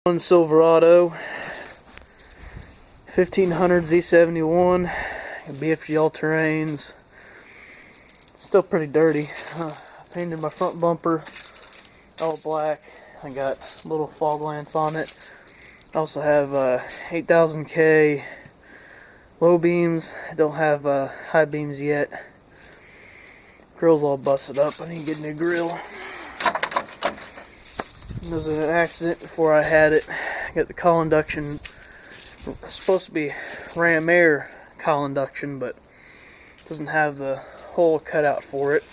One Silverado 1500 Z71, BFG all-terrains. Still pretty dirty. I painted my front bumper all black. I got little fog lamps on it. I also have 8000K low beams. I don't have high beams yet. Grill's all busted up. I need to get a new grill. It was an accident before I had it. I got the cowl induction. It's supposed to be ram air cowl induction, but it doesn't have the hole cut out for it.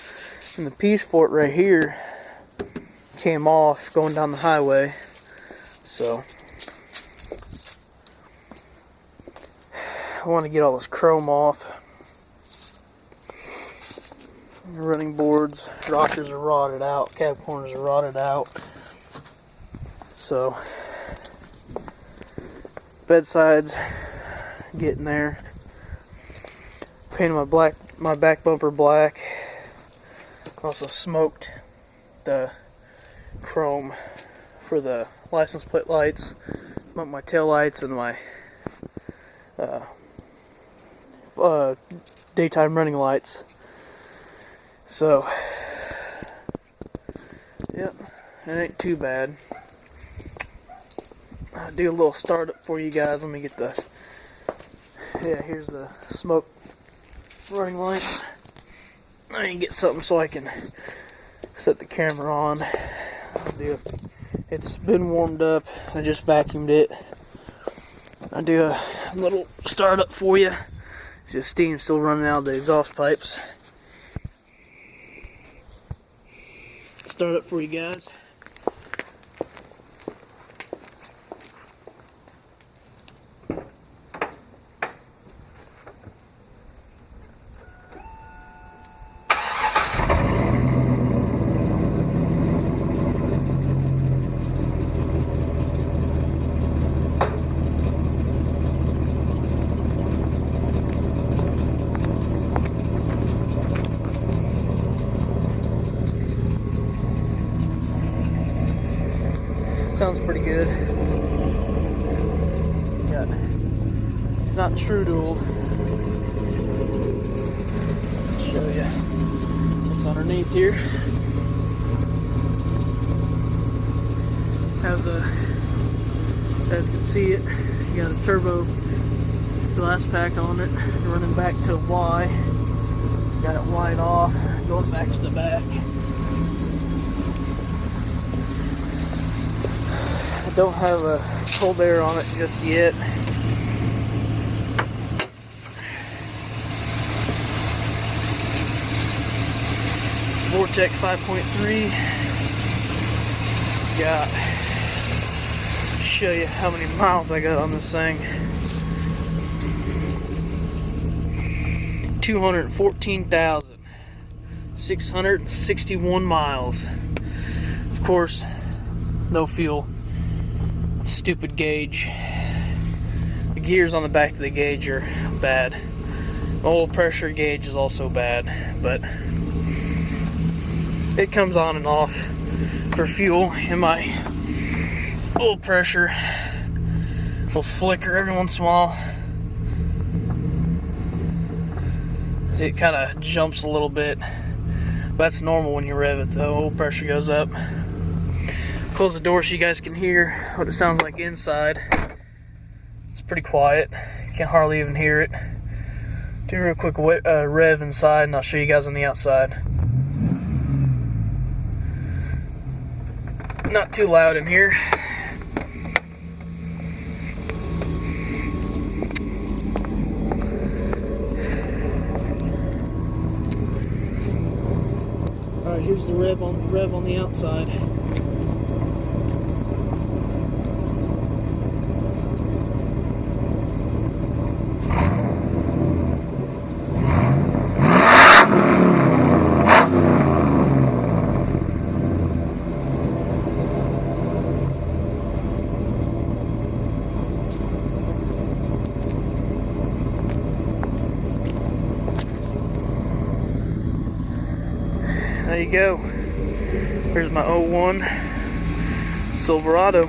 And the piece for it right here came off going down the highway. So I want to get all this chrome off. The running boards, rockers are rotted out, cab corners are rotted out. So bedsides getting there. Painted my back bumper black. Also smoked the chrome for the license plate lights, my tail lights, and my daytime running lights. So yep, it ain't too bad. I'll do a little startup for you guys. Let me get the, here's the smoke running lights. I need to get something so I can set the camera on. It's been warmed up. I just vacuumed it. I'll do a little startup for you. It's just steam still running out of the exhaust pipes. Startup for you guys. Sounds pretty good. It's not true dual. I'll show you what's underneath here. Have the, you guys can see it, you got a turbo glass pack on it, running back to Y. Got it wide off, going back to the back. I don't have a cold air on it just yet. Vortex 5.3. Got, show you how many miles I got on this thing. 214,661 miles. Of course, no fuel. Stupid gauge. The gears on the back of the gauge are bad. The oil pressure gauge is also bad, but it comes on and off for fuel, and my oil pressure will flicker every once in a while. It kind of jumps a little bit. That's normal when you rev it, the oil pressure goes up. Close the door so you guys can hear what it sounds like inside. It's pretty quiet. You can't hardly even hear it. Do a real quick rev inside, and I'll show you guys on the outside. Not too loud in here. Alright, here's the rev on the outside. There you go. Here's my 01 Silverado.